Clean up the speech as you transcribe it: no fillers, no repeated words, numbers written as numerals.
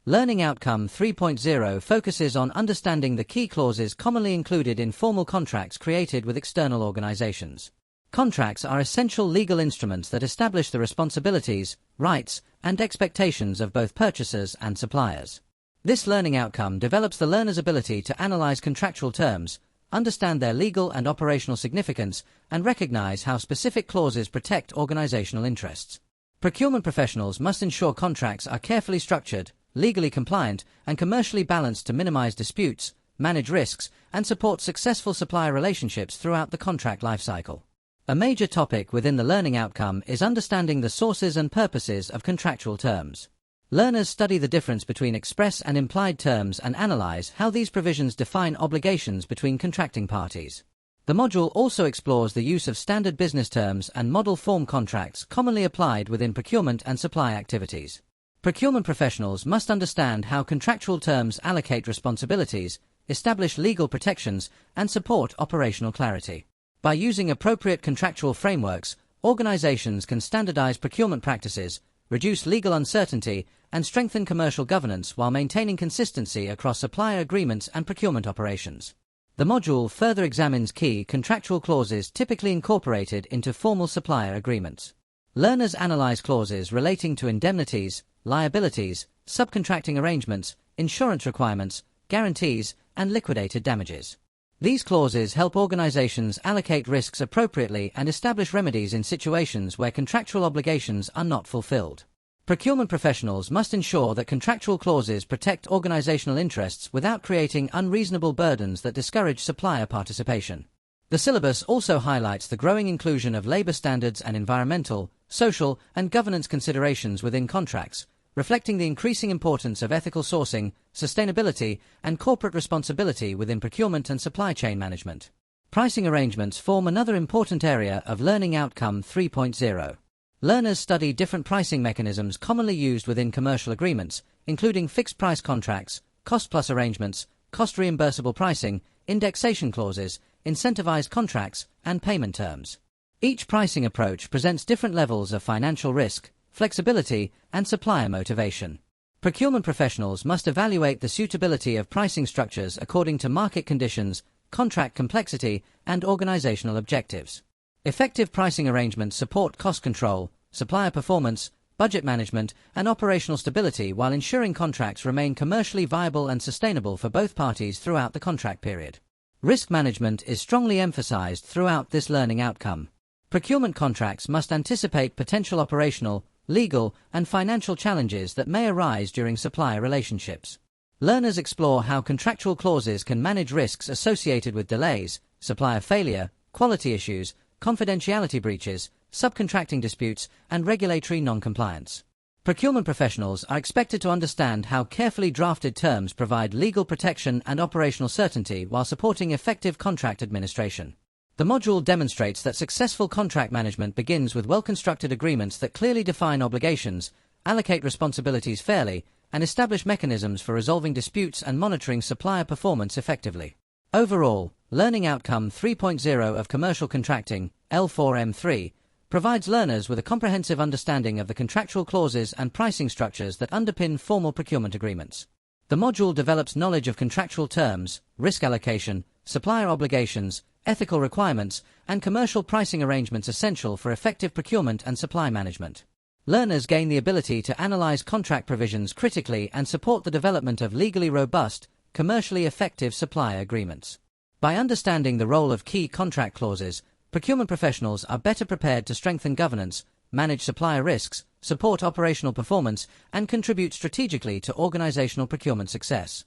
Learning Outcome 3.0 focuses on understanding the key clauses commonly included in formal contracts created with external organizations. Contracts are essential legal instruments that establish the responsibilities, rights, and expectations of both purchasers and suppliers. This learning outcome develops the learner's ability to analyze contractual terms, understand their legal and operational significance, and recognize how specific clauses protect organizational interests. Procurement professionals must ensure contracts are carefully structured, legally compliant, and commercially balanced to minimize disputes, manage risks, and support successful supplier relationships throughout the contract lifecycle. A major topic within the learning outcome is understanding the sources and purposes of contractual terms. Learners study the difference between express and implied terms and analyze how these provisions define obligations between contracting parties. The module also explores the use of standard business terms and model form contracts commonly applied within procurement and supply activities. Procurement professionals must understand how contractual terms allocate responsibilities, establish legal protections, and support operational clarity. By using appropriate contractual frameworks, organizations can standardize procurement practices, reduce legal uncertainty, and strengthen commercial governance while maintaining consistency across supplier agreements and procurement operations. The module further examines key contractual clauses typically incorporated into formal supplier agreements. Learners analyze clauses relating to indemnities, liabilities, subcontracting arrangements, insurance requirements, guarantees, and liquidated damages. These clauses help organizations allocate risks appropriately and establish remedies in situations where contractual obligations are not fulfilled. Procurement professionals must ensure that contractual clauses protect organizational interests without creating unreasonable burdens that discourage supplier participation. The syllabus also highlights the growing inclusion of labor standards and environmental, social, and governance considerations within contracts, reflecting the increasing importance of ethical sourcing, sustainability, and corporate responsibility within procurement and supply chain management. Pricing arrangements form another important area of Learning Outcome 3.0. Learners study different pricing mechanisms commonly used within commercial agreements, including fixed-price contracts, cost-plus arrangements, cost-reimbursable pricing, indexation clauses, incentivized contracts, and payment terms. Each pricing approach presents different levels of financial risk, flexibility, and supplier motivation. Procurement professionals must evaluate the suitability of pricing structures according to market conditions, contract complexity, and organizational objectives. Effective pricing arrangements support cost control, supplier performance, budget management, and operational stability while ensuring contracts remain commercially viable and sustainable for both parties throughout the contract period. Risk management is strongly emphasized throughout this learning outcome. Procurement contracts must anticipate potential operational, legal, and financial challenges that may arise during supplier relationships. Learners explore how contractual clauses can manage risks associated with delays, supplier failure, quality issues, confidentiality breaches, subcontracting disputes, and regulatory non-compliance. Procurement professionals are expected to understand how carefully drafted terms provide legal protection and operational certainty while supporting effective contract administration. The module demonstrates that successful contract management begins with well-constructed agreements that clearly define obligations, allocate responsibilities fairly, and establish mechanisms for resolving disputes and monitoring supplier performance effectively. Overall, Learning Outcome 3.0 of Commercial Contracting, L4M3, provides learners with a comprehensive understanding of the contractual clauses and pricing structures that underpin formal procurement agreements. The module develops knowledge of contractual terms, risk allocation, supplier obligations, ethical requirements, and commercial pricing arrangements essential for effective procurement and supply management. Learners gain the ability to analyze contract provisions critically and support the development of legally robust, commercially effective supplier agreements. By understanding the role of key contract clauses, procurement professionals are better prepared to strengthen governance, manage supplier risks, support operational performance, and contribute strategically to organizational procurement success.